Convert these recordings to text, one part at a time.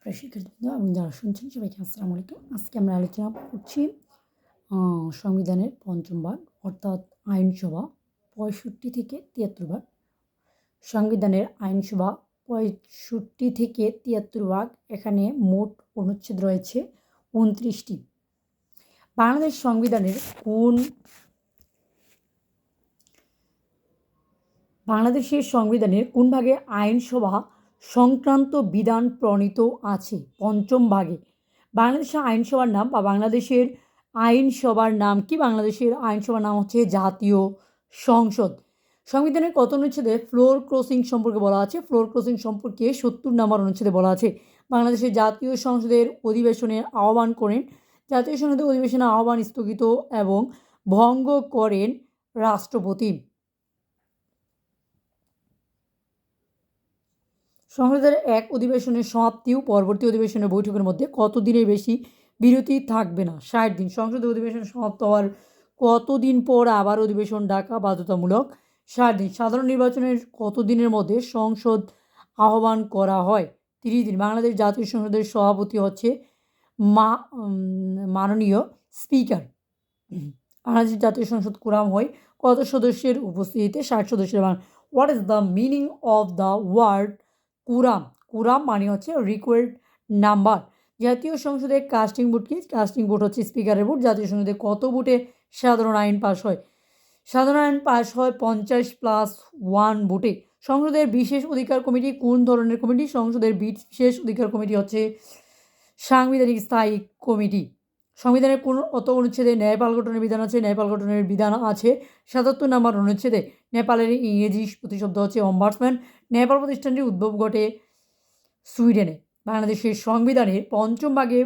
প্রিয় শিক্ষার্থীবৃন্দ এবং যারা শুনছেন সবাইকে আসসালামু আলাইকুম। আজকে আমরা আলোচনা করছি সংবিধানের পঞ্চম ভাগ অর্থাৎ আইনসভা 65 থেকে 73 ভাগ। সংবিধানের আইনসভা 65 থেকে 73 ভাগ। এখানে মোট অনুচ্ছেদ রয়েছে 29টি। বাংলাদেশের সংবিধানের কোন ভাগে আইনসভা সংক্রান্ত বিধান প্রণীত আছে? পঞ্চম ভাগে। বাংলাদেশের আইনসভার নাম বা বাংলাদেশের আইনসভার নাম কি? বাংলাদেশের আইনসভার নাম হচ্ছে জাতীয় সংসদ। সংবিধানের কত অনুচ্ছেদে ফ্লোর ক্রসিং সম্পর্কে বলা আছে? ফ্লোর ক্রসিং সম্পর্কে 70 নম্বর অনুচ্ছেদে বলা আছে। বাংলাদেশের জাতীয় সংসদের অধিবেশনের আহ্বান করেন, জাতীয় সংসদের অধিবেশনের আহ্বান স্থগিত এবং ভঙ্গ করেন রাষ্ট্রপতি। সংসদের এক অধিবেশনের সমাপ্তি ও পরবর্তী অধিবেশনের বৈঠকের মধ্যে কত দিনের বেশি বিরতি থাকবে না? 60 দিন। সংসদের অধিবেশন সমাপ্ত হওয়ার কতদিন পর আবার অধিবেশন ডাকা বাধ্যতামূলক? 60 দিন। সাধারণ নির্বাচনের কত দিনের মধ্যে সংসদ আহ্বান করা হয়? 30 দিন। বাংলাদেশ জাতীয় সংসদের সভাপতি হচ্ছে মাননীয় স্পিকার। বাংলাদেশ জাতীয় সংসদ কোরাম হয় কত সদস্যের উপস্থিতিতে? 60 সদস্যের। What is the meaning of the word quorum? Quorum মানে হচ্ছে রিকোয়ার্ড নাম্বার। জাতীয় সংসদে কাস্টিং ভোট কি? কাস্টিং ভোট হচ্ছে স্পিকারের ভোট। জাতীয় সংসদে কত ভোটে সাধারণ আইন পাস হয়? সাধারণ আইন পাস হয় 50+1 ভোটে। সংসদের বিশেষ অধিকার কমিটি কোন ধরনের কমিটি? সংসদের বিশেষ অধিকার কমিটি হচ্ছে সাংবিধানিক স্থায়ী কমিটি। সংবিধানের কোন অত অনুচ্ছেদে ন্যায়পাল গঠনের বিধান আছে? ন্যায়পাল গঠনের বিধান আছে 77 নম্বর অনুচ্ছেদে। নেপালের ইংরেজি প্রতিশব্দ হচ্ছে অম্বার্সম্যান। নেপাল প্রতিষ্ঠানটির উদ্ভব ঘটে সুইডেনে। বাংলাদেশের সংবিধানের পঞ্চম ভাগে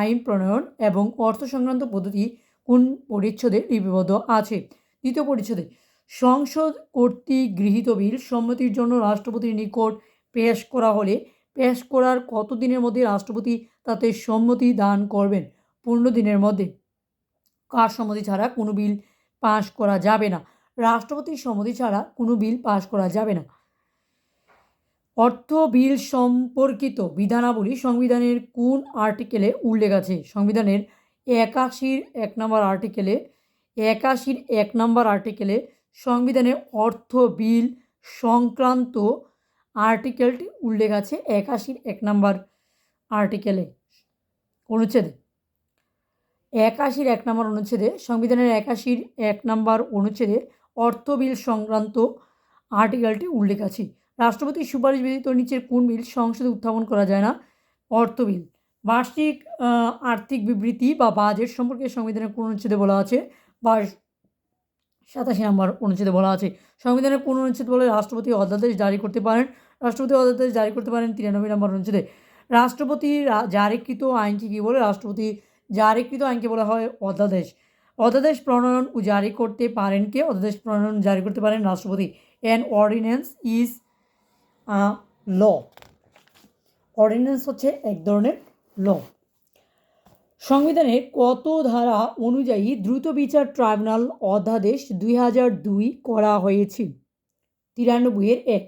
আইন প্রণয়ন এবং অর্থ সংক্রান্ত পদ্ধতি কোন পরিচ্ছদে লিপিবদ্ধ আছে? দ্বিতীয় পরিচ্ছদে। সংসদ কর্তৃক গৃহীত বিল সম্মতির জন্য রাষ্ট্রপতির নিকট পেশ করা হলে পেশ করার কত দিনের মধ্যে রাষ্ট্রপতি তাতে সম্মতি দান করবেন? 15 দিনের মধ্যে। কার সম্মতি ছাড়া কোনো বিল পাশ করা যাবে না? রাষ্ট্রপতির সম্মতি ছাড়া কোনো বিল পাশ করা যাবে না। অর্থ বিল সম্পর্কিত বিধানাবলী সংবিধানের কোন আর্টিকেলে উল্লেখ আছে? সংবিধানের 81 নম্বর আর্টিকেলে 1 নম্বর আর্টিকেলে সংবিধানের অর্থ বিল সংক্রান্ত আর্টিকেলটি উল্লেখ আছে 1 নম্বর আর্টিকেলে অনুচ্ছেদে। 1 নম্বর অনুচ্ছেদে সংবিধানের 1 নম্বর অনুচ্ছেদে অর্থ বিল সংক্রান্ত আর্টিকেলটি উল্লেখ আছে। রাষ্ট্রপতির সুপারিশ ব্যতীত নিচের কোন বিল সংসদে উত্থাপন করা যায় না? অর্থ বিল। বার্ষিক আর্থিক বিবৃতি বা বাজেট সম্পর্কে সংবিধানের কোন অনুচ্ছেদে বলা আছে? 87 নম্বর অনুচ্ছেদে বলা আছে। সংবিধানের কোন অনুচ্ছেদ বলে রাষ্ট্রপতি অধ্যাদেশ জারি করতে পারেন? রাষ্ট্রপতি অধ্যাদেশ জারি করতে পারেন 93 নম্বর অনুচ্ছেদে। রাষ্ট্রপতির জারিকৃত আইনকে কী বলে? রাষ্ট্রপতি জারিকৃত আইনকে বলা হয় অধ্যাদেশ। অধ্যাদেশ প্রণয়ন ও জারি করতে পারেন কে? অধ্যাদেশ প্রণয়ন জারি করতে পারেন রাষ্ট্রপতি। An ordinance is law. Ordinance হচ্ছে এক ধরনের ল। সংবিধানের কত ধারা অনুযায়ী দ্রুত বিচার ট্রাইব্যুনাল অধ্যাদেশ 2002 করা হয়েছে? 93-1।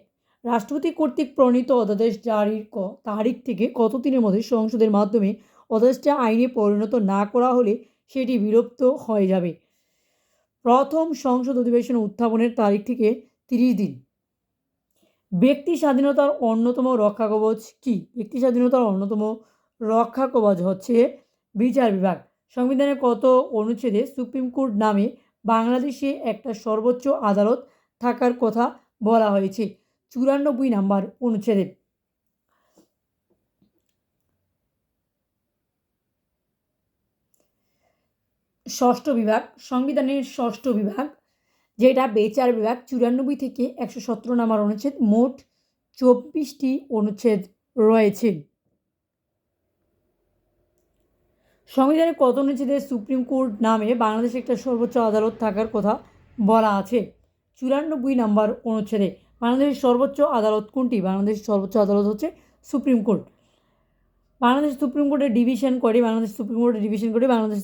রাষ্ট্রপতি কর্তৃক প্রণীত অধ্যাদেশ জারির তারিখ থেকে কত দিনের মধ্যে সংসদের মাধ্যমে অধ্যাদেশটা আইনে পরিণত না করা হলে সেটি বিলুপ্ত হয়ে যাবে? প্রথম সংসদ অধিবেশন উত্থাপনের তারিখ থেকে 30 দিন। ব্যক্তি স্বাধীনতার অন্যতম রক্ষা কবচ কি? ব্যক্তি স্বাধীনতার অন্যতম রক্ষা কবচ হচ্ছে বিচার বিভাগ। সংবিধানের কত অনুচ্ছেদে সুপ্রিম কোর্ট নামে বাংলাদেশে একটা সর্বোচ্চ আদালত থাকার কথা বলা হয়েছে? 94 নম্বর অনুচ্ছেদে। ষষ্ঠ বিভাগ। সংবিধানের ষষ্ঠ বিভাগ যেটা বিচার বিভাগ 94 থেকে 117 নম্বর অনুচ্ছেদ। মোট 24টি অনুচ্ছেদ রয়েছে। সংবিধানের কত অনুচ্ছেদে সুপ্রিম কোর্ট নামে বাংলাদেশে একটা সর্বোচ্চ আদালত থাকার কথা বলা আছে? 94 নম্বর অনুচ্ছেদে। বাংলাদেশের সর্বোচ্চ আদালত কোনটি? বাংলাদেশের সর্বোচ্চ আদালত হচ্ছে সুপ্রিম কোর্ট। বাংলাদেশ সুপ্রিম কোর্টের ডিভিশন করে বাংলাদেশ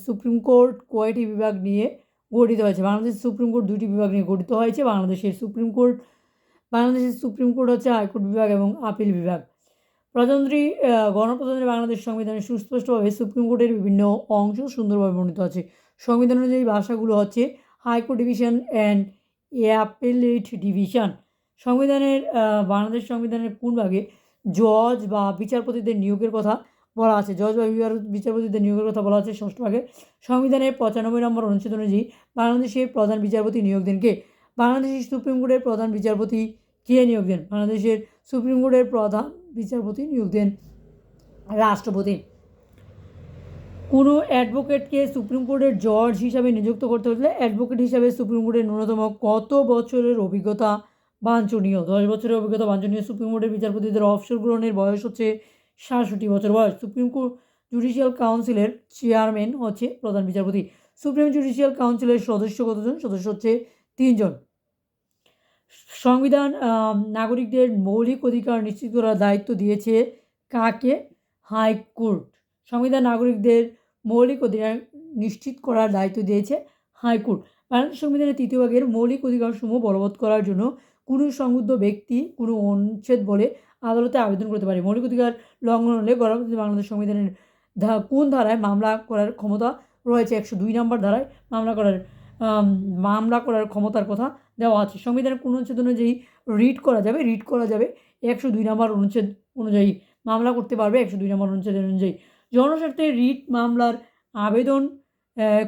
সুপ্রিম কোর্ট কয়টি বিভাগ নিয়ে গঠিত হয়েছে? বাংলাদেশ সুপ্রিম কোর্ট 2টি বিভাগ নিয়ে গঠিত হয়েছে। বাংলাদেশের সুপ্রিম কোর্ট হচ্ছে হাইকোর্ট বিভাগ এবং আপিল বিভাগ। প্রজাতন্ত্রী গণপ্রজাতন্ত্রী বাংলাদেশ সংবিধানে সুস্পষ্টভাবে সুপ্রিম কোর্টের বিভিন্ন অংশ সুন্দরভাবে বর্ণিত আছে। সংবিধান অনুযায়ী ভাষাগুলো হচ্ছে high court division and appellate division. সংবিধানের বাংলাদেশ সংবিধানের কোন ভাগে জজ বা বিচারপতিদের নিয়োগের কথা বলা আছে? জজ বা বিচারপতিদের নিয়োগের কথা বলা আছে ষষ্ঠ ভাগে। সংবিধানের 95 নম্বর অনুচ্ছেদ অনুযায়ী বাংলাদেশের প্রধান বিচারপতি নিয়োগ দেন কে? বাংলাদেশের সুপ্রিম কোর্টের প্রধান বিচারপতি কে নিয়োগ দেন? বাংলাদেশের সুপ্রিম কোর্টের প্রধান বিচারপতি নিয়োগ দেন রাষ্ট্রপতি। কোনো অ্যাডভোকেটকে সুপ্রিম কোর্টের জজ হিসাবে নিযুক্ত করতে হলে অ্যাডভোকেট হিসাবে সুপ্রিম কোর্টের ন্যূনতম কত বছরের অভিজ্ঞতা বাঞ্ছনীয়? 10 বছরের অভিজ্ঞতা বাঞ্ছনীয়। সুপ্রিম কোর্টের বিচারপতিদের অবসর গ্রহণের বয়স হচ্ছে 67 বছর বয়স। সুপ্রিম কোর্ট জুডিশিয়াল কাউন্সিলের চেয়ারম্যান হচ্ছে প্রধান বিচারপতি। সুপ্রিম জুডিশিয়াল কাউন্সিলের সদস্য কতজন? সদস্য হচ্ছে 3 জন। সংবিধান নাগরিকদের মৌলিক অধিকার নিশ্চিত করার দায়িত্ব দিয়েছে কাকে? হাইকোর্ট। সংবিধান নাগরিকদের মৌলিক অধিকার নিশ্চিত করার দায়িত্ব দিয়েছে হাইকোর্ট। বাংলাদেশ সংবিধানের 3য় ভাগের মৌলিক অধিকারসমূহ বলবৎ করার জন্য কোনো সংবদ্ধ ব্যক্তি কোনো অনুচ্ছেদ বলে আদালতে আবেদন করতে পারে। মৌলিক অধিকার লঙ্ঘন হলে গণপ্রজাতন্ত্রী বাংলাদেশ সংবিধানের কোন ধারায় মামলা করার ক্ষমতা রয়েছে? 102 নম্বর ধারায় মামলা করার ক্ষমতার কথা দেওয়া আছে। সংবিধানের কোন অনুচ্ছেদ অনুযায়ী রিট করা যাবে 102 নম্বর অনুচ্ছেদ অনুযায়ী মামলা করতে পারবে 102 নম্বর অনুচ্ছেদ অনুযায়ী। জনস্বার্থে রিট মামলার আবেদন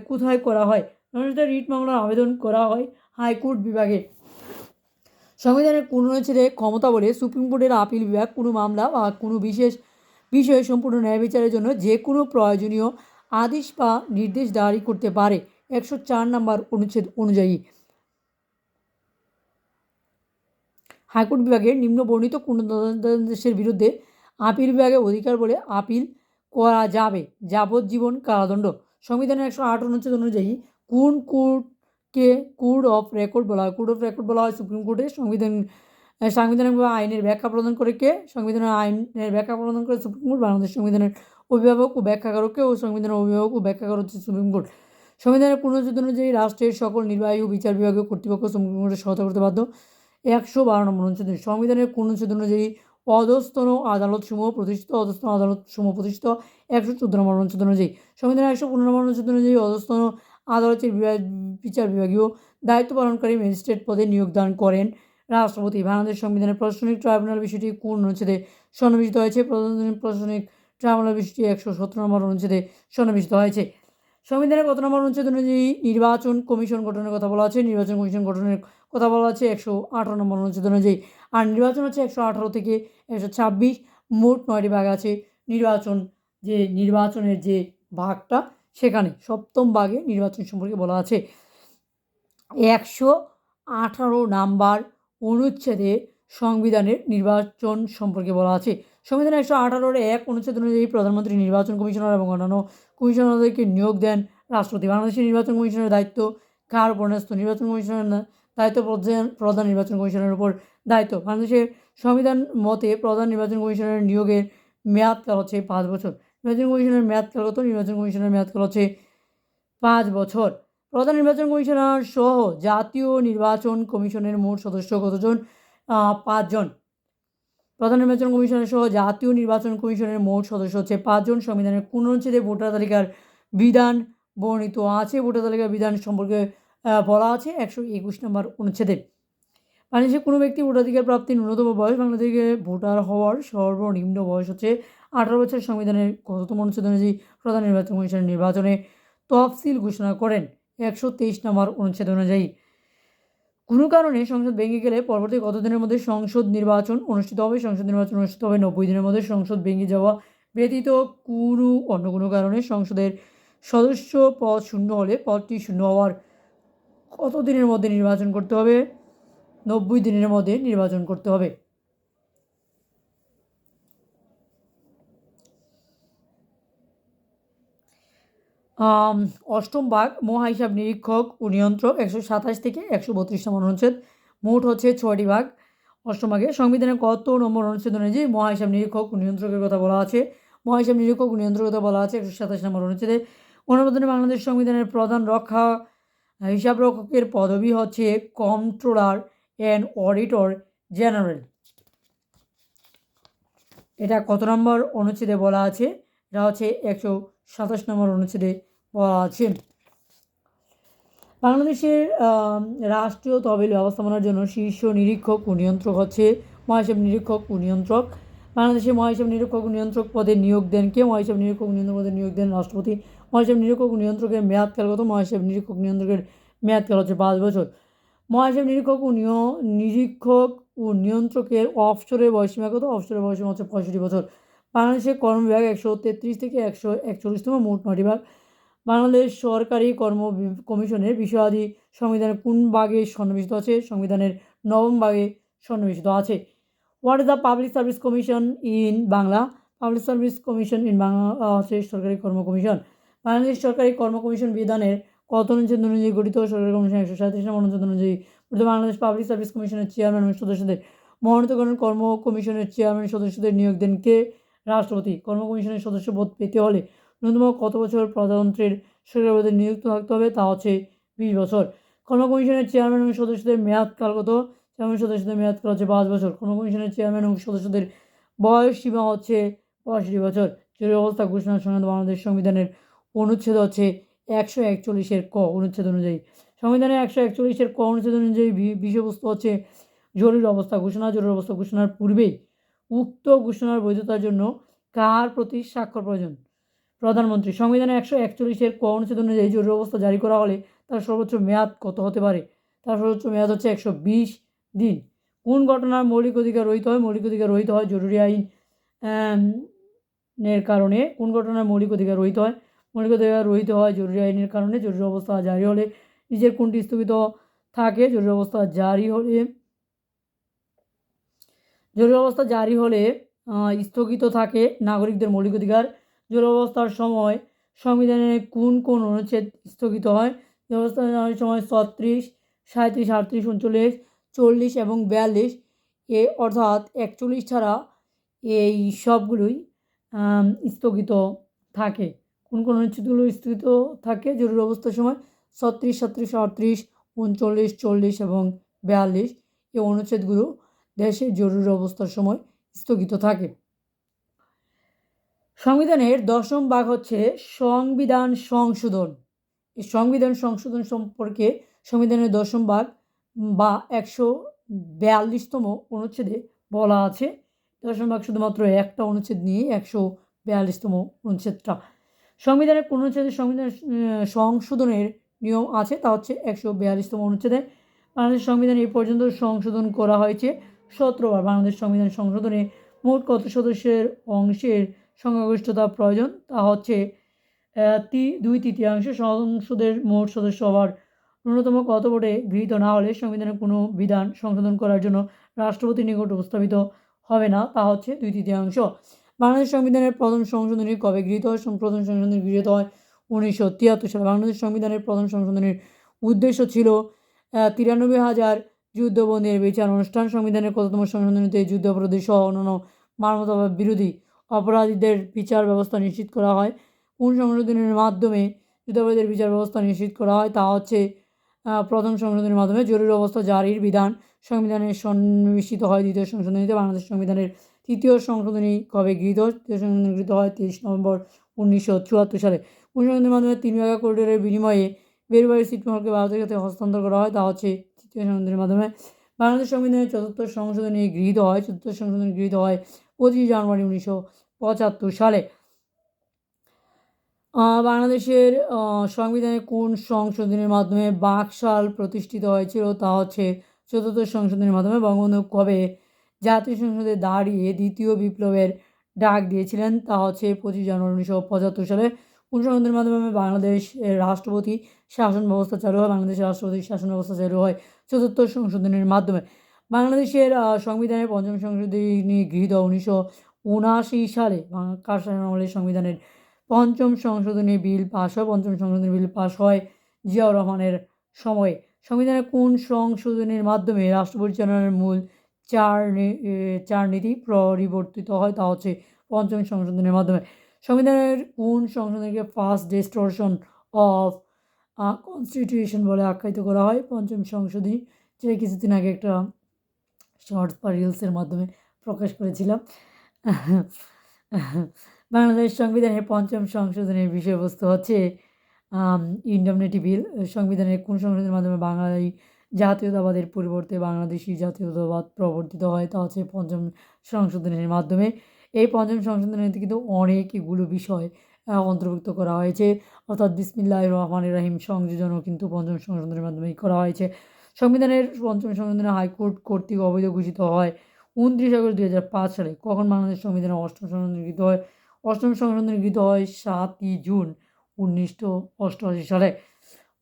কোথায় করা হয়? জনস্বার্থে রিট মামলার আবেদন করা হয় হাইকোর্ট বিভাগে। সংবিধানের কোন অনুচ্ছেদে ক্ষমতা বলে সুপ্রিম কোর্টের আপিল বিভাগ কোনো মামলা বা কোনো বিশেষ বিষয়ে সম্পূর্ণ ন্যায় বিচারের জন্য যে কোনো প্রয়োজনীয় আদেশ বা নির্দেশ জারি করতে পারে? 104 নম্বর অনুচ্ছেদ অনুযায়ী। হাইকোর্ট বিভাগের নিম্ন বর্ণিত কোন দণ্ডাদেশের বিরুদ্ধে আপিল বিভাগের অধিকার বলে আপিল করা যাবে? যাবজ্জীবন কারাদণ্ড। সংবিধানের 108 অনুচ্ছেদ অনুযায়ী কোন কোর্টকে কোড অফ রেকর্ড বলা হয়? কোড অফ রেকর্ড বলা হয় সুপ্রিম কোর্টের। সাংবিধানিক আইনের ব্যাখ্যা প্রদান করে কে? সংবিধানের আইনের ব্যাখ্যা প্রদান করে সুপ্রিম কোর্ট। বাংলাদেশ সংবিধানের অভিভাবক ও ব্যাখ্যাকারককে ও সংবিধানের অভিভাবক ও ব্যাখ্যাকার হচ্ছে সুপ্রিম কোর্ট। সংবিধানের কোন অনুচ্ছেদ অনুযায়ী রাষ্ট্রের সকল নির্বাহী ও বিচার বিভাগীয় কর্তৃপক্ষ সুপ্রিম কোর্টের সহায়তা করতে বাধ্য? 112 নম্বর অনুচ্ছেদ। সংবিধানের কোন অনুচ্ছেদ অনুযায়ী অধস্তন আদালতসমূহ প্রতিষ্ঠিত? 114 নম্বর অনুচ্ছেদ অনুযায়ী। সংবিধানের 115 নম্বর অনুচ্ছেদ অনুযায়ী অধস্তন আদালতের বিচার বিভাগীয় দায়িত্ব পালনকারী ম্যাজিস্ট্রেট পদে নিয়োগদান করেন রাষ্ট্রপতি। বাংলাদেশ সংবিধানের প্রশাসনিক ট্রাইব্যুনাল বিষয়টি কোন অনুচ্ছেদে সন্নিবেশিত হয়েছে? প্রশাসনিক ট্রাইব্যুনাল বিষয়টি 117 নম্বর অনুচ্ছেদে সন্নিবেশিত হয়েছে। সংবিধানের কত নম্বর অনুচ্ছেদ অনুযায়ী নির্বাচন কমিশন গঠনের কথা বলা আছে? নির্বাচন কমিশন গঠনের কথা বলা আছে 118 নম্বর অনুচ্ছেদ অনুযায়ী। আর নির্বাচন হচ্ছে 118 থেকে 126, মোট 9টি ভাগ আছে। নির্বাচনের যে ভাগটা সেখানে 7ম ভাগে নির্বাচন সম্পর্কে বলা আছে। 118 নাম্বার অনুচ্ছেদে সংবিধানের নির্বাচন সম্পর্কে বলা আছে। সংবিধানের 118 1 অনুচ্ছেদ অনুযায়ী প্রধানমন্ত্রী নির্বাচন কমিশনার এবং অন্যান্য কমিশনারদেরকে নিয়োগ দেন রাষ্ট্রপতি। বাংলাদেশের নির্বাচন কমিশনের দায়িত্ব কার উপর ন্যস্ত? নির্বাচন কমিশনের দায়িত্ব প্রধান নির্বাচন কমিশনের উপর দায়িত্ব। বাংলাদেশের সংবিধান মতে প্রধান নির্বাচন কমিশনের নিয়োগের মেয়াদকাল হচ্ছে 5 বছর। নির্বাচন কমিশনের মেয়াদকাল কত? নির্বাচন কমিশনের মেয়াদকাল হচ্ছে 5 বছর। প্রধান নির্বাচন কমিশনার সহ জাতীয় নির্বাচন কমিশনের মোট সদস্য কতজন? 5 জন। প্রধান নির্বাচন কমিশনার সহ জাতীয় নির্বাচন কমিশনের মোট সদস্য হচ্ছে 5 জন। সংবিধানের কোন অনুচ্ছেদে ভোটার তালিকার বিধান বর্ণিত আছে? ভোটার তালিকার বিধান সম্পর্কে বলা আছে 121 নম্বর অনুচ্ছেদে। বাংলাদেশের কোনো ব্যক্তি ভোটাধিকার প্রাপ্তির ন্যূনতম বয়স, বাংলাদেশে ভোটার হওয়ার সর্বনিম্ন বয়স হচ্ছে 18 বছর। সংবিধানের কততম অনুচ্ছেদ অনুযায়ী প্রধান নির্বাচন কমিশনের নির্বাচনে তফসিল ঘোষণা করেন? 123 নম্বর অনুচ্ছেদ অনুযায়ী। কোনো কারণে সংসদ ভেঙে গেলে পরবর্তী কত দিনের মধ্যে সংসদ নির্বাচন অনুষ্ঠিত হবে? সংসদ নির্বাচন অনুষ্ঠিত হবে 90 দিনের মধ্যে। সংসদ ভেঙে যাওয়া ব্যতীত অন্য কোনো কারণে সংসদের সদস্য পদ শূন্য হলে পদটি শূন্য হওয়ার কত দিনের মধ্যে নির্বাচন করতে হবে? 90 দিনের মধ্যে নির্বাচন করতে হবে। অষ্টম ভাগ মহাহিসাব নিরীক্ষক ও নিয়ন্ত্রক 127 থেকে 132 নম্বর অনুচ্ছেদ। মোট হচ্ছে 6টি ভাগ অষ্টম ভাগে। সংবিধানের কত নম্বর অনুচ্ছেদ অনুযায়ী মহাহিসাব নিরীক্ষক ও নিয়ন্ত্রকের কথা বলা আছে? মহাহিসাব নিরীক্ষক ও নিয়ন্ত্রকের কথা বলা আছে 127 নম্বর অনুচ্ছেদে। গণপ্রজাতন্ত্রী বাংলাদেশ সংবিধানের প্রধান হিসাবরক্ষকের পদবি হচ্ছে কন্ট্রোলার অ্যান্ড অডিটর জেনারেল। এটা কত নম্বর অনুচ্ছেদে বলা আছে? এটা হচ্ছে 127 নম্বর অনুচ্ছেদে বলা আছে। বাংলাদেশের রাষ্ট্রীয় তহবিল ব্যবস্থাপনার জন্য শীর্ষ নিরীক্ষক ও নিয়ন্ত্রক হচ্ছে মহাহিসাব নিরীক্ষক ও নিয়ন্ত্রক। বাংলাদেশে মহাহিসাব নিরীক্ষক ও নিয়ন্ত্রক পদে নিয়োগ দেন কে? মহাহিসাব নিরীক্ষক ও নিয়ন্ত্রক পদে নিয়োগ দেন রাষ্ট্রপতি। মহাহিসাব নিরীক্ষক ও নিয়ন্ত্রকের মেয়াদকাল কত? মহাহিসাব নিরীক্ষক নিয়ন্ত্রকের মেয়াদকাল হচ্ছে 5 বছর। মহাহিসাব নিরীক্ষক ও নিয়ন্ত্রকের অফশোরের বয়সীমা কত? অফশোরের বয়সীমা হচ্ছে 65 বছর। বাংলাদেশের কর্মবিভাগ 133 থেকে 141তম, মোট 9টি ভাগ। বাংলাদেশ সরকারি কমিশনের বিষয়াদি সংবিধানের কোন ভাগে সন্নিবেশিত আছে? সংবিধানের 9ম ভাগে সন্নিবেশিত আছে। What is the public service commission in Bangla? Public service commission in Bangla হচ্ছে সরকারি কর্ম কমিশন। বাংলাদেশ সরকারি কর্ম কমিশন বিধানের কত অনুচ্ছেদ অনুযায়ী গঠিত? সরকারি কমিশন 137 নম্বর অনুচ্ছেদ অনুযায়ী গঠিত। বাংলাদেশ পাবলিক সার্ভিস কমিশনের চেয়ারম্যান এবং সদস্যদের মনোনীতকরণ কর্ম কমিশনের চেয়ারম্যান সদস্যদের নিয়োগ দেন কে? রাষ্ট্রপতি। কর্ম কমিশনের সদস্য পদ পেতে হলে ন্যূনতম কত বছর প্রজাতন্ত্রের সরকারের পদে নিযুক্ত থাকতে হবে? তা হচ্ছে 20 বছর। কর্ম কমিশনের চেয়ারম্যান এবং সদস্যদের মেয়াদকাল কত? চেয়ারম্যান সদস্যদের মেয়াদকাল হচ্ছে 5 বছর। কর্ম কমিশনের চেয়ারম্যান এবং সদস্যদের বয়স সীমা হচ্ছে 65 বছর। জরুরি অবস্থা ঘোষণা সংক্রান্ত বাংলাদেশ সংবিধানের অনুচ্ছেদ হচ্ছে 141-এর ক অনুচ্ছেদ অনুযায়ী। সংবিধানের 141-এর ক অনুচ্ছেদ অনুযায়ী বিষয়বস্তু হচ্ছে জরুরি অবস্থা ঘোষণা। জরুরি অবস্থা ঘোষণার পূর্বেই উক্ত ঘোষণার বৈধতার জন্য কার প্রতি স্বাক্ষর প্রয়োজন? প্রধানমন্ত্রী। সংবিধানের 141-এর ক অনুচ্ছেদ অনুযায়ী জরুরি অবস্থা জারি করা হলে তার সর্বোচ্চ মেয়াদ কত হতে পারে? তার সর্বোচ্চ মেয়াদ হচ্ছে 120 দিন। কোন ঘটনার মৌলিক অধিকার রহিত হয়? মৌলিক অধিকার রহিত হয় জরুরি আইন এর কারণে। কোন ঘটনার মৌলিক অধিকার রহিত হয়? মৌলিক অধিকার রহিত হয় জরুরি আইনের কারণে। জরুরি অবস্থা জারি হলে নিজের কোনটি স্থগিত থাকে? জরুরি অবস্থা জারি হলে স্থগিত থাকে নাগরিকদের মৌলিক অধিকার। জরুরি অবস্থার সময় সংবিধানের কোন কোন অনুচ্ছেদ স্থগিত হয়? জরুরি অবস্থার সময় 36, 37, 38, 39, 40 এবং 42 অর্থাৎ 41 ছাড়া এই সবগুলোই স্থগিত থাকে। কোন কোন অনুচ্ছেদগুলো স্থগিত থাকে জরুরি অবস্থার সময়? 36, 37, 38, 39, 40 এবং 42 এই অনুচ্ছেদগুলো দেশের জরুরি অবস্থার সময় স্থগিত থাকে। সংবিধানের 10ম ভাগ হচ্ছে সংবিধান সংশোধন। এই সংবিধান সংশোধন সম্পর্কে সংবিধানের 10ম ভাগ বা 142তম অনুচ্ছেদে বলা আছে। 10ম ভাগ শুধুমাত্র একটা অনুচ্ছেদ নিয়ে 142তম অনুচ্ছেদটা। সংবিধানের কোন অনুচ্ছেদে সংবিধান সংশোধনের নিয়ম আছে? তা হচ্ছে 142তম অনুচ্ছেদে। বাংলাদেশ সংবিধান এই পর্যন্ত সংশোধন করা হয়েছে 17 বার। বাংলাদেশ সংবিধান সংশোধনে মোট কত সদস্যের অংশের সংখ্যাগরিষ্ঠতা প্রয়োজন? তা হচ্ছে 2/3 সংসদের মোট সদস্য হওয়ার ন্যূনতম কত ভোটে গৃহীত না হলে সংবিধানের কোনো বিধান সংশোধন করার জন্য রাষ্ট্রপতির নিকট উপস্থাপিত হবে না? তা হচ্ছে 2/3। বাংলাদেশ সংবিধানের প্রথম সংশোধনী কবে গৃহীত হয়? প্রথম সংশোধনী গৃহীত হয় 1973 সালে। বাংলাদেশ সংবিধানের প্রথম সংশোধনীর উদ্দেশ্য ছিল 93,000 যুদ্ধবন্দীর বিচার অনুষ্ঠান। সংবিধানের কততম সংশোধনীতে যুদ্ধাপরাধী সহ অন্যান্য মানবতা বিরোধী অপরাধীদের বিচার ব্যবস্থা নিশ্চিত করা হয়? কোন সংশোধনীর মাধ্যমে যুদ্ধাপরাধীদের বিচার ব্যবস্থা নিশ্চিত করা হয়? তা হচ্ছে প্রথম সংশোধনীর মাধ্যমে। জরুরি অবস্থা জারির বিধান সংবিধানে সন্নিবেশিত হয় 2য় সংশোধনীতে। বাংলাদেশ সংবিধানের 3য় সংশোধনী কবে গৃহীত? 3য় সংশোধনী গৃহীত হয় 23 নভেম্বর 1974 সালে। কোন সংশোধনীর মাধ্যমে 3 মেগা করিডোরের বিনিময়ে বেরুবাড়ি ছিটমহলকে ভারতের কাছে হস্তান্তর করা হয়? তা হচ্ছে 3য় সংশোধনীর মাধ্যমে। বাংলাদেশ সংবিধানের 4র্থ সংশোধনী গৃহীত হয় 4র্থ সংশোধনী গৃহীত হয় 25 জানুয়ারি 1975 সালে। বাংলাদেশের সংবিধানের কোন সংশোধনীর মাধ্যমে বাকশাল প্রতিষ্ঠিত হয়েছিল? তা হচ্ছে 4র্থ সংশোধনীর মাধ্যমে। বঙ্গবন্ধু কবে জাতীয় সংসদে দাঁড়িয়ে দ্বিতীয় বিপ্লবের ডাক দিয়েছিলেন? তা হচ্ছে 25 জানুয়ারি 1975 সালে। কোন সংশোধনীর মাধ্যমে বাংলাদেশের রাষ্ট্রপতি শাসন ব্যবস্থা চালু হয়? বাংলাদেশের রাষ্ট্রপতি শাসন ব্যবস্থা চালু হয় 4র্থ সংশোধনীর মাধ্যমে। বাংলাদেশের সংবিধানের 5ম সংশোধনী গৃহীত 1979 সালে। কার শাসনামলে সংবিধানের 5ম সংশোধনী বিল পাস হয়? 5ম সংশোধনী বিল পাস হয় জিয়াউর রহমানের সময়ে। সংবিধানের কোন সংশোধনীর মাধ্যমে রাষ্ট্র পরিচালনার মূল চার নীতি পরিবর্তিত হয়? তা হচ্ছে 5ম সংশোধনীর মাধ্যমে। সংবিধানের কোন সংশোধনীকে ফার্স্ট ডিস্টরশন অফ কনস্টিটিউশন বলে আখ্যায়িত করা হয়? 5ম সংশোধনী, যেটা কিছুদিন আগে একটা শর্টস বা রিলসের মাধ্যমে প্রকাশ করেছিলাম। বাংলাদেশ সংবিধানের ৫ম সংশোধনের বিষয়বস্তু হচ্ছে ইনডেমনিটি বিল। সংবিধানের কোন সংশোধনের মাধ্যমে বাঙালি জাতীয়তাবাদের পরিবর্তে বাংলাদেশি জাতীয়তাবাদ প্রবর্তিত হয়? তা হচ্ছে ৫ম সংশোধনের মাধ্যমে। এই ৫ম সংশোধনীতে কিন্তু অনেকগুলো বিষয় অন্তর্ভুক্ত করা হয়েছে, অর্থাৎ বিসমিল্লাহির রহমানির রহিম সংযোজনও কিন্তু ৫ম সংশোধনের মাধ্যমেই করা হয়েছে। সংবিধানের ৫ম সংশোধনে হাইকোর্ট কর্তৃক অবৈধ ঘোষিত হয় ২৯ আগস্ট ২০০৫ সালে। কখন বাংলাদেশ সংবিধানের ৮ম সংশোধনী গৃহীত হয়? ৮ম সংশোধনী গৃহীত হয় ৭ই জুন ১৯৮৮ সালে।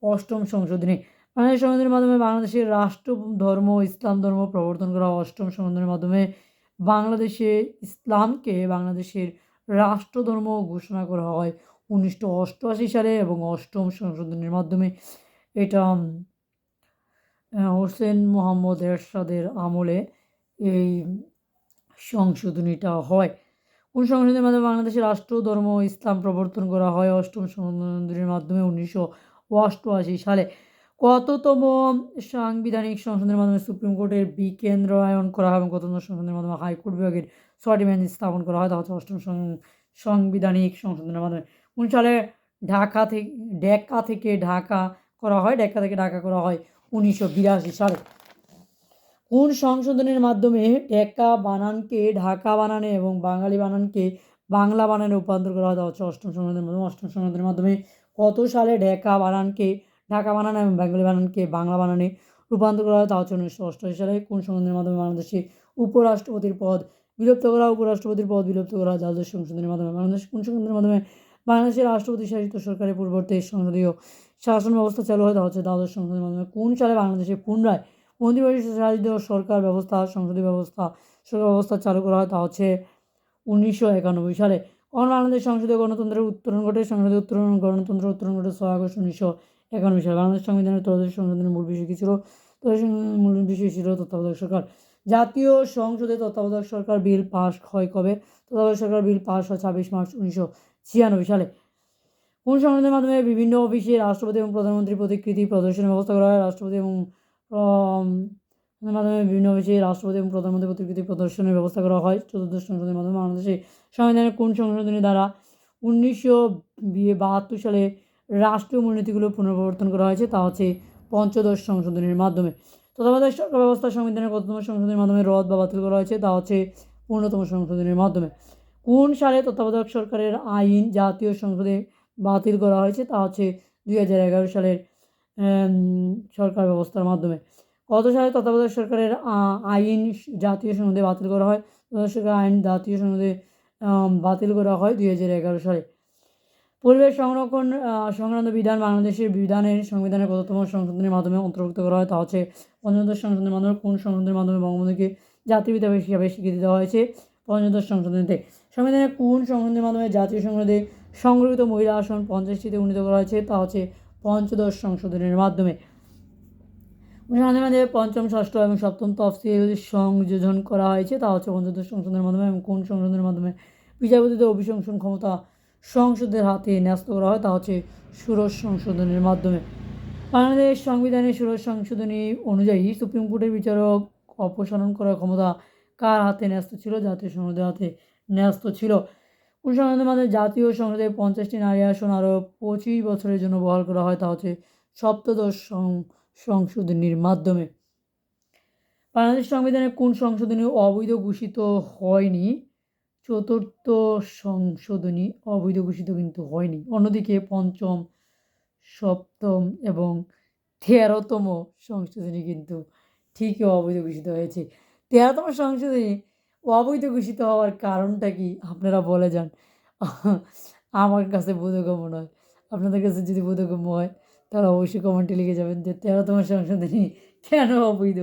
৮ম সংশোধনী। বাংলাদেশ সংশোধনীর মাধ্যমে বাংলাদেশের রাষ্ট্র ধর্ম ইসলাম ধর্ম প্রবর্তন করা হয়। ৮ম সংশোধনীর মাধ্যমে বাংলাদেশে ইসলামকে বাংলাদেশের রাষ্ট্রধর্ম ঘোষণা করা হয় ১৯৮৮ সালে, এবং ৮ম সংশোধনীর মাধ্যমে এটা হোসেন মোহাম্মদ এরশাদের আমলে এই সংশোধনীটা হয়। কোন সংশোধনীর মাধ্যমে বাংলাদেশের রাষ্ট্র ধর্ম ইসলাম প্রবর্তন করা হয়? ৮ম সংশোধনীর মাধ্যমে ১৯৮৮ সালে। কততম সাংবিধানিক সংশোধনের মাধ্যমে সুপ্রিম কোর্টের বিকেন্দ্রায়ন করা হয় এবং কততম সংশোধনের মাধ্যমে হাইকোর্ট বিভাগের ৬টি বেঞ্চ স্থাপন করা হয়? তা হচ্ছে ৮ম সাংবিধানিক সংশোধনের মাধ্যমে। কোন সালে ডেক্কা থেকে ঢাকা করা হয়? ডেক্কা থেকে ঢাকা করা হয় ১৯৮২ সালে। কোন সংশোধনের মাধ্যমে ডেক্কা বানানকে ঢাকা বানানে এবং বাঙালি বানানকে বাংলা বানানে রূপান্তর করা হয়? তা হচ্ছে ৮ম সংশোধনের মাধ্যমে। ৮ম সংশোধনের মাধ্যমে কত সালে ডেক্কা বানানকে ঢাকা বানানে এবং বেঙ্গলি বানানকে বাংলা বানানে রূপান্তর করা হয়? তা হচ্ছে ১৯৮৮ সালে। কোন সংশোধনের মাধ্যমে বাংলাদেশে উপরাষ্ট্রপতির পদ বিলুপ্ত করা উপরাষ্ট্রপতির পদ বিলুপ্ত করা হয়? দ্বাদশ সংশোধনের মাধ্যমে। বাংলাদেশ কোন সংশোধনের মাধ্যমে বাংলাদেশের রাষ্ট্রপতি শাসিত সরকারের পরিবর্তে সংসদীয় শাসন ব্যবস্থা চালু হয়? তা হচ্ছে দ্বাদশ সংশোধনের মাধ্যমে। কোন সালে বাংলাদেশে পুনরায় মন্ত্রিপরিষদ শাসিত সরকার ব্যবস্থা সংসদীয় ব্যবস্থা সরকার ব্যবস্থা চালু করা হয়? তা হচ্ছে ১৯৯১ সালে। কখন বাংলাদেশ সংসদীয় গণতন্ত্রের উত্তরণ ঘটে? সংসদীয় গণতন্ত্রের উত্তরণ ঘটে ৬ আগস্ট ১৯৯১ সালে। বাংলাদেশ সংবিধানের ত্রয়োদশ সংশোধনের মূল বিষয় কী ছিল? ত্রয়োদশ মূল বিষয় ছিল তত্ত্বাবধায়ক সরকার। জাতীয় সংসদে তত্ত্বাবধায়ক সরকার বিল পাস হয় কবে? তত্ত্বাবধায়ক সরকার বিল পাস হয় ২৬ মার্চ ১৯৯৬ সালে। কোন সংশোধনের মাধ্যমে বিভিন্ন অফিসে রাষ্ট্রপতি এবং প্রধানমন্ত্রীর প্রতিকৃতি প্রদর্শনের ব্যবস্থা করা হয়? রাষ্ট্রপতি এবং মাধ্যমে বিভিন্ন অফিসে রাষ্ট্রপতি এবং প্রধানমন্ত্রীর প্রতিকৃতি প্রদর্শনের ব্যবস্থা করা হয়। চতুর্দশ সংশোধনের মাধ্যমে বাংলাদেশে সংবিধানের কোন সংশোধনী দ্বারা ১৯৭২ সালে রাষ্ট্রীয় মূলনীতিগুলো পুনর্প্রবর্তন করা হয়েছে? তা হচ্ছে পঞ্চদশ সংশোধনীর মাধ্যমে। তত্ত্বাবধায়ক সরকার ব্যবস্থা সংবিধানের কততম সংশোধনীর মাধ্যমে রদ বা বাতিল করা হয়েছে? তা হচ্ছে ১৫তম সংশোধনীর মাধ্যমে। কোন সালে তত্ত্বাবধায়ক সরকারের আইন জাতীয় সংসদে বাতিল করা হয়েছে? তা হচ্ছে ২০১১ সালের সরকার ব্যবস্থার মাধ্যমে। কত সালে তত্ত্বাবধায়ক সরকারের আইন জাতীয় সংসদে বাতিল করা হয়? তত্ত্বাবধায়ক সরকারের আইন জাতীয় সংসদে বাতিল করা হয় ২০১১ সালে। পরিবেশ সংরক্ষণ সংক্রান্ত বিধান বাংলাদেশের সংবিধানের কততম সংশোধনের মাধ্যমে অন্তর্ভুক্ত করা হয়? তা হচ্ছে পঞ্চদশ সংশোধনের মাধ্যমে। কোন সংশোধনের মাধ্যমে বঙ্গবন্ধুকে জাতির পিতা হিসাবে স্বীকৃতি দেওয়া হয়েছে? পঞ্চদশ সংশোধনীতে। সংবিধানের কোন সংশোধনের মাধ্যমে জাতীয় সংসদে সংরক্ষিত মহিলা আসন ৫০টিতে উন্নীত করা হয়েছে? তা হচ্ছে পঞ্চদশ সংশোধনের মাধ্যমে। সংবিধানের পঞ্চম ষষ্ঠ এবং সপ্তম তফসিল সংযোজন করা হয়েছে? তা হচ্ছে পঞ্চদশ সংশোধনের মাধ্যমে। এবং কোন সংশোধনের মাধ্যমে বিচারপতিদের অভিশংসন ক্ষমতা সংসদের হাতে ন্যস্ত করা হয়? তা হচ্ছে ষোড়শ সংশোধনের মাধ্যমে। বাংলাদেশ সংবিধানের ষোড়শ সংশোধনী অনুযায়ী সুপ্রিম কোর্টের বিচারক অপসারণ করার ক্ষমতা কার হাতে ন্যস্ত ছিল? জাতীয় সংসদের হাতে ন্যস্ত ছিল। কোন সংশোধনের মাধ্যমে জাতীয় সংসদে ৫০টি নারী আসন আরও ২৫ বছরের জন্য বহাল করা হয়? তা হচ্ছে সপ্তদশ সংশোধনীর মাধ্যমে। বাংলাদেশ সংবিধানের কোন সংশোধনী অবৈধ ঘোষিত হয়নি? চতুর্থ সংশোধনী অবৈধ ঘোষিত কিন্তু হয়নি। অন্যদিকে পঞ্চম, সপ্তম এবং ১৩তম সংশোধনী কিন্তু ঠিকই অবৈধ ঘোষিত হয়েছে। ১৩তম সংশোধনী অবৈধ ঘোষিত হওয়ার কারণটা কি আপনারা বলে যান। আমার কাছে বোধগম্য নয়। আপনাদের কাছে যদি বোধগম্য হয় তাহলে অবশ্যই কমেন্টে লিখে যাবেন যে ১৩তম সংশোধনী কেন অবৈধ?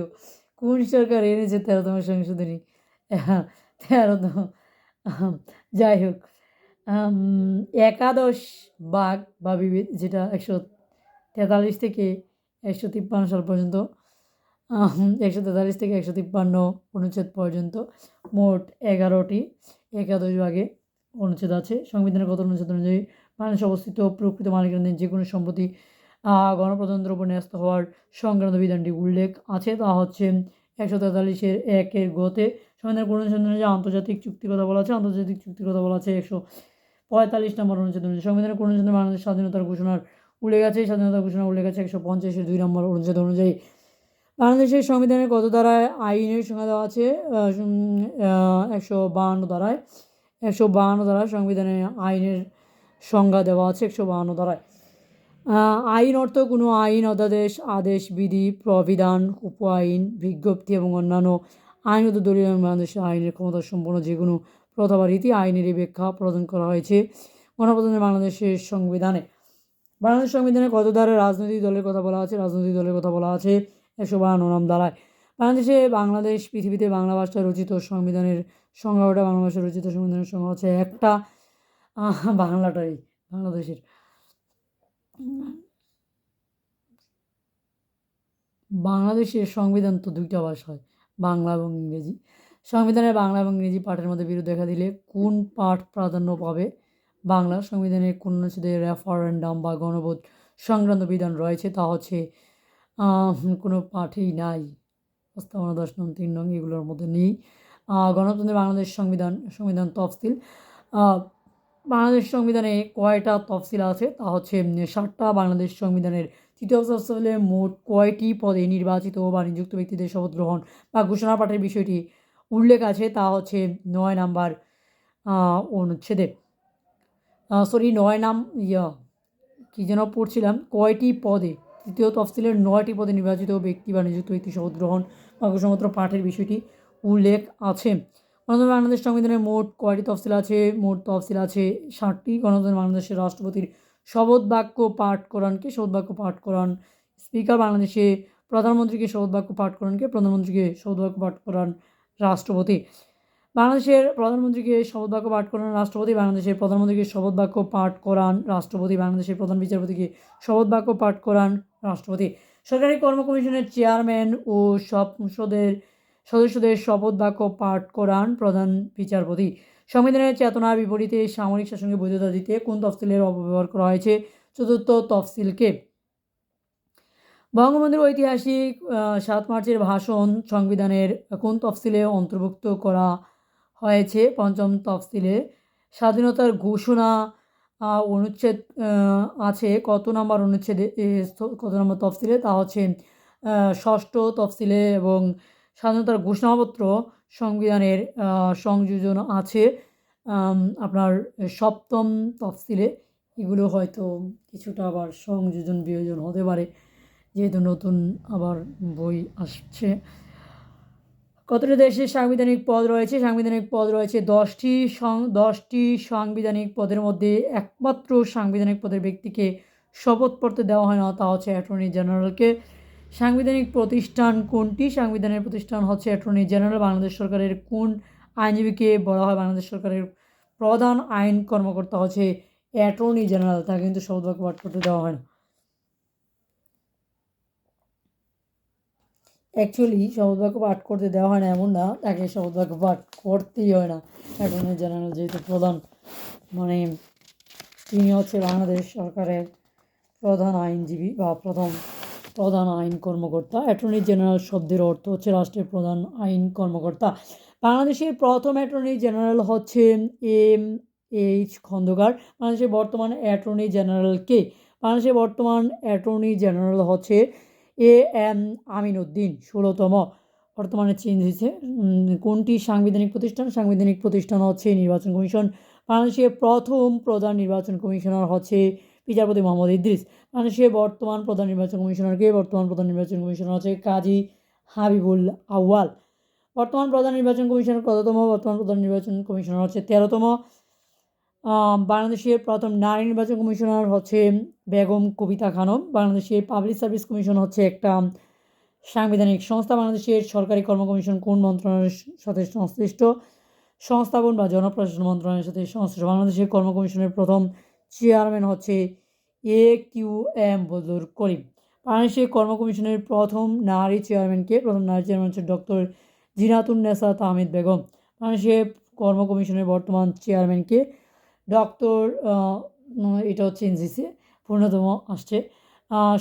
কোন সরকার এনেছে ১৩তম সংশোধনী? ১৩তম যাই হোক, একাদশ ভাগ বা বিভেদ, যেটা ১৪৩ থেকে ১৫৩ সাল পর্যন্ত, ১৪৩ থেকে ১৫৩ অনুচ্ছেদ পর্যন্ত মোট ১১টি একাদশ ভাগে অনুচ্ছেদ আছে। সংবিধানের কত অনুচ্ছেদ অনুযায়ী বাংলাদেশে অবস্থিত প্রকৃত মালিকানাধীন যে কোনো সম্পত্তি গণপ্রজাতন্ত্রের উপর ন্যস্ত হওয়ার সংক্রান্ত বিধানটি উল্লেখ আছে? তা হচ্ছে 143-এর 1-এর গতে সংবিধানের কোন অনুচ্ছেদে যে আন্তর্জাতিক চুক্তির কথা বলা আছে, আন্তর্জাতিক চুক্তির কথা বলা আছে 145 নম্বর অনুচ্ছেদ অনুযায়ী। সংবিধানের কোন অনুচ্ছেদে বাংলাদেশ স্বাধীনতার ঘোষণার উল্লেখ আছে, স্বাধীনতার ঘোষণার উল্লেখ আছে 150-এর 2 নম্বর অনুচ্ছেদ অনুযায়ী। বাংলাদেশের সংবিধানের কত ধারায় আইনের সংজ্ঞা দেওয়া আছে? 152 ধারায়। 152 ধারায় সংবিধানে আইনের সংজ্ঞা দেওয়া আছে 152 ধারায়। আইন অর্থ কোনো আইন, অধ্যাদেশ, আদেশ, বিধি, প্রবিধান, উপ আইন, বিজ্ঞপ্তি এবং অন্যান্য আইনত দলীয় বাংলাদেশের আইনের ক্ষমতা সম্পন্ন যে কোনো প্রথা বা রীতি আইনেরই ব্যাখ্যা প্রদান করা হয়েছে গণপ্রজাতন্ত্রী বাংলাদেশের সংবিধানে। বাংলাদেশ সংবিধানে কত ধারায় রাজনৈতিক দলের কথা বলা আছে? রাজনৈতিক দলের কথা বলা আছে 152 ধারায়। বাংলাদেশ পৃথিবীতে বাংলা ভাষায় রচিত সংবিধানের সংজ্ঞা ওটা বাংলা ভাষায় রচিত সংবিধানের সংজ্ঞা হচ্ছে একটা, বাংলাটাই বাংলাদেশের। বাংলাদেশের সংবিধান তো 2টা ভাষায়, বাংলা এবং ইংরেজি। সংবিধানের বাংলা এবং ইংরেজি পাঠের মধ্যে বিরোধ দেখা দিলে কোন পাঠ প্রাধান্য পাবে? বাংলা। সংবিধানের কোন অনুচ্ছেদে রেফারেন্ডাম বা গণভোট সংক্রান্ত বিধান রয়েছে? তা হচ্ছে কোনো পাঠেই নাই। প্রস্তাবনা 10 নং 3 নং এগুলোর মধ্যে নেই। গণতন্ত্রের বাংলাদেশ সংবিধান তফসিল। বাংলাদেশ সংবিধানে কয়টা তফসিল আছে? তা হচ্ছে 7টা। বাংলাদেশ সংবিধানের 3য় তফসিলে মোট কয়টি পদে নির্বাচিত বা নিযুক্ত ব্যক্তিদের শপথ গ্রহণ বা ঘোষণা পাঠের বিষয়টি উল্লেখ আছে? তা হচ্ছে 9 নাম্বার অনুচ্ছেদে। 9 যেন পড়ছিলাম, কয়টি পদে, 3য় তফসিলের 9টি পদে নির্বাচিত ব্যক্তি বা নিযুক্ত ব্যক্তি শপথ গ্রহণ বা ঘোষণাপত্র পাঠের বিষয়টি উল্লেখ আছে। গণতন্ত্র বাংলাদেশ সংবিধানের মোট কয়টি তফসিল আছে? মোট তফসিল আছে 7টি। গণতন্ত্র বাংলাদেশের রাষ্ট্রপতির শপথ বাক্য পাঠ কোরআনকে শপথ বাক্য পাঠ কোরআন স্পিকার। বাংলাদেশে প্রধানমন্ত্রীকে শপথ বাক্য পাঠ কোরআনকে প্রধানমন্ত্রীকে শপথ বাক্য পাঠ কোরআন রাষ্ট্রপতি। বাংলাদেশের প্রধানমন্ত্রীকে শপথ বাক্য পাঠ করান রাষ্ট্রপতি। বাংলাদেশের প্রধানমন্ত্রীকে শপথ বাক্য পাঠ করান রাষ্ট্রপতি। বাংলাদেশের প্রধান বিচারপতিকে শপথ বাক্য পাঠ করান রাষ্ট্রপতি। সরকারি কর্ম কমিশনের চেয়ারম্যান ও সংসদের সদস্যদের শপথ বাক্য পাঠ করান প্রধান বিচারপতি। সংবিধানের চেতনার বিপরীতে সামরিক শাসনকে বৈধতা দিতে কোন তফসিলের অপব্যবহার করা হয়েছে? 4র্থ তফসিলকে। বঙ্গবন্ধুর ঐতিহাসিক 7 মার্চের ভাষণ সংবিধানের কোন তফসিলে অন্তর্ভুক্ত করা হয়েছে? 5ম তফসিলে। স্বাধীনতার ঘোষণা অনুচ্ছেদ আছে কত নম্বর অনুচ্ছেদে, কত নম্বর তফসিলে? তা হচ্ছে 6ষ্ঠ তফসিলে। এবং স্বাধীনতার ঘোষণাপত্র সংবিধানের সংযোজন আছে আপনার 7ম তফসিলে। এগুলো হয়তো কিছুটা আবার সংযোজন বিয়োজন হতে পারে, যেহেতু নতুন আবার বই আসছে। কতটি দেশের সাংবিধানিক পদ রয়েছে? সাংবিধানিক পদ রয়েছে 10টি। 10টি সাংবিধানিক পদের মধ্যে একমাত্র সাংবিধানিক পদের ব্যক্তিকে শপথ পড়তে দেওয়া হয় না, তা হচ্ছে অ্যাটর্নি জেনারেলকে। সাংবিধানিক প্রতিষ্ঠান কোনটি? সাংবিধানিক প্রতিষ্ঠান হচ্ছে অ্যাটর্নি জেনারেল। বাংলাদেশ সরকারের কোন আইনজীবীকে বলা হয় বাংলাদেশ সরকারের প্রধান আইন কর্মকর্তা? হচ্ছে অ্যাটর্নি জেনারেল। তাকে কিন্তু শপথ বাক্য পাঠ করতে দেওয়া হয় না। অ্যাকচুয়ালি শপথ বাক্য পাঠ করতে দেওয়া হয় না এমন না, তাকে শপথ বাক্য পাঠ করতেই হয় না। অ্যাটর্নি জেনারেল যেহেতু প্রধান, মানে তিনি হচ্ছে বাংলাদেশ সরকারের প্রধান আইনজীবী বা প্রধান আইন কর্মকর্তা। অ্যাটর্নি জেনারেল শব্দের অর্থ হচ্ছে রাষ্ট্রের প্রধান আইন কর্মকর্তা। বাংলাদেশের প্রথম অ্যাটর্নি জেনারেল হচ্ছে M.H. খন্দকার। বাংলাদেশের বর্তমান অ্যাটর্নি জেনারেল কে? বাংলাদেশের বর্তমান অ্যাটর্নি জেনারেল হচ্ছে A.M. আমিন উদ্দিন, 16তম। বর্তমানে চেঞ্জ হয়েছে। কোনটি সাংবিধানিক প্রতিষ্ঠান? সাংবিধানিক প্রতিষ্ঠান হচ্ছে নির্বাচন কমিশন। বাংলাদেশের প্রথম প্রধান নির্বাচন কমিশনার হচ্ছে বিচারপতি মোহাম্মদ ইদ্রিস। বাংলাদেশের বর্তমান প্রধান নির্বাচন কমিশনারকে? বর্তমান প্রধান নির্বাচন কমিশনার হচ্ছে কাজী হাবিবুল আউয়াল। বর্তমান প্রধান নির্বাচন কমিশনার কততম? বর্তমান প্রধান নির্বাচন কমিশনার হচ্ছে 13তম। বাংলাদেশের প্রথম নারী নির্বাচন কমিশনার হচ্ছে বেগম কবিতা খানম। বাংলাদেশের পাবলিক সার্ভিস কমিশন হচ্ছে একটা সাংবিধানিক সংস্থা। বাংলাদেশের সরকারি কর্ম কমিশন কোন মন্ত্রণালয়ের সাথে সংশ্লিষ্ট? সংস্থাপন বা জনপ্রশাসন মন্ত্রণালয়ের সাথে সংশ্লিষ্ট। বাংলাদেশের কর্ম কমিশনের প্রথম চেয়ারম্যান হচ্ছে A.Q.M. বজলুর করিম। বাংলাদেশের কর্ম কমিশনের প্রথম নারী চেয়ারম্যানকে? প্রথম নারী চেয়ারম্যান হচ্ছে ডক্টর জিনাতুন্নেসা তাহমিদ বেগম। বাংলাদেশের কর্ম কমিশনের বর্তমান চেয়ারম্যানকে? ডক্টর, এটা হচ্ছে চেঞ্জ হয়েছে, 15তম আসছে।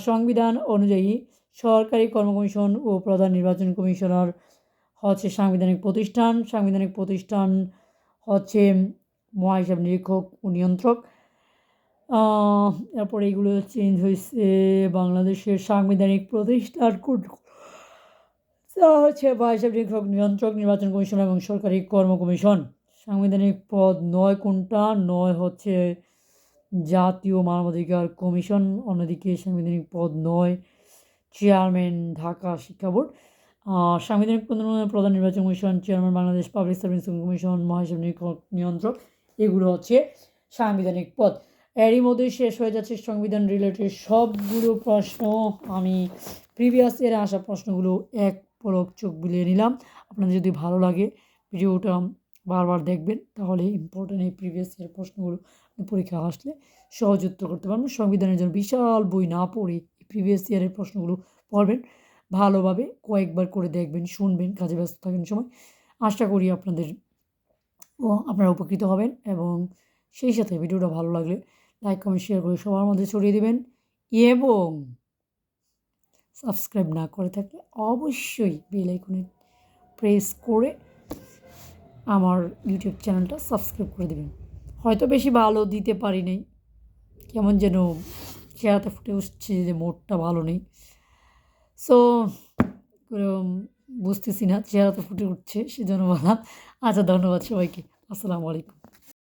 সংবিধান অনুযায়ী সরকারি কর্ম কমিশন ও প্রধান নির্বাচন কমিশনার হচ্ছে সাংবিধানিক প্রতিষ্ঠান হচ্ছে মহাহিসাব নিরীক্ষক ও নিয়ন্ত্রক। এরপরে এগুলো চেঞ্জ হয়েছে। বাংলাদেশের সাংবিধানিক প্রতিষ্ঠান হচ্ছে মহাহিসাব নিরীক্ষক, নিয়ন্ত্রক, নির্বাচন কমিশন এবং সরকারি কর্ম কমিশন। সাংবিধানিক পদ 9 কোনটা? 9 হচ্ছে জাতীয় মানবাধিকার কমিশন। অন্যদিকে সাংবিধানিক পদ 9 চেয়ারম্যান ঢাকা শিক্ষা বোর্ড। সাংবিধানিক প্রধান নির্বাচন commission, chairman Bangladesh public service commission, মহাহিসাব নিরীক্ষক, নিয়ন্ত্রক, এগুলো হচ্ছে সাংবিধানিক পদ। এরই মধ্যে শেষ হয়ে যাচ্ছে সংবিধান রিলেটেড সবগুলো প্রশ্ন। আমি প্রিভিয়াস ইয়ারে আসা প্রশ্নগুলো এক পলক চোখ বুলিয়ে নিলাম। আপনাদের যদি ভালো লাগে ভিডিওটা বারবার দেখবেন, তাহলে ইম্পর্টেন্ট এই প্রিভিয়াস ইয়ারের প্রশ্নগুলো পরীক্ষা আসলে সহজ উত্তর করতে পারবেন। সংবিধানের জন্য বিশাল বই না পড়ে প্রিভিয়াস ইয়ারের প্রশ্নগুলো পড়বেন, ভালোভাবে কয়েকবার করে দেখবেন, শুনবেন, কাজে ব্যস্ত থাকেন সময়। আশা করি আপনারা উপকৃত হবেন এবং সেই সাথে ভিডিওটা ভালো লাগলে লাইক, কমেন্ট, শেয়ার করে সবার মধ্যে ছড়িয়ে দেবেন এবং সাবস্ক্রাইব না করে থাকলে অবশ্যই বেল আইকনে প্রেস করে আমার ইউটিউব চ্যানেলটা সাবস্ক্রাইব করে দেবেন। হয়তো বেশি ভালো দিতে পারি নাই, কেমন যেন চেহারাতে ফুটে উঠছে যে মোডটা ভালো নেই। সো বুঝতেছি না, চেহারাতে ফুটে উঠছে সেজন্য বললাম। আচ্ছা, ধন্যবাদ সবাইকে। আসসালামু আলাইকুম।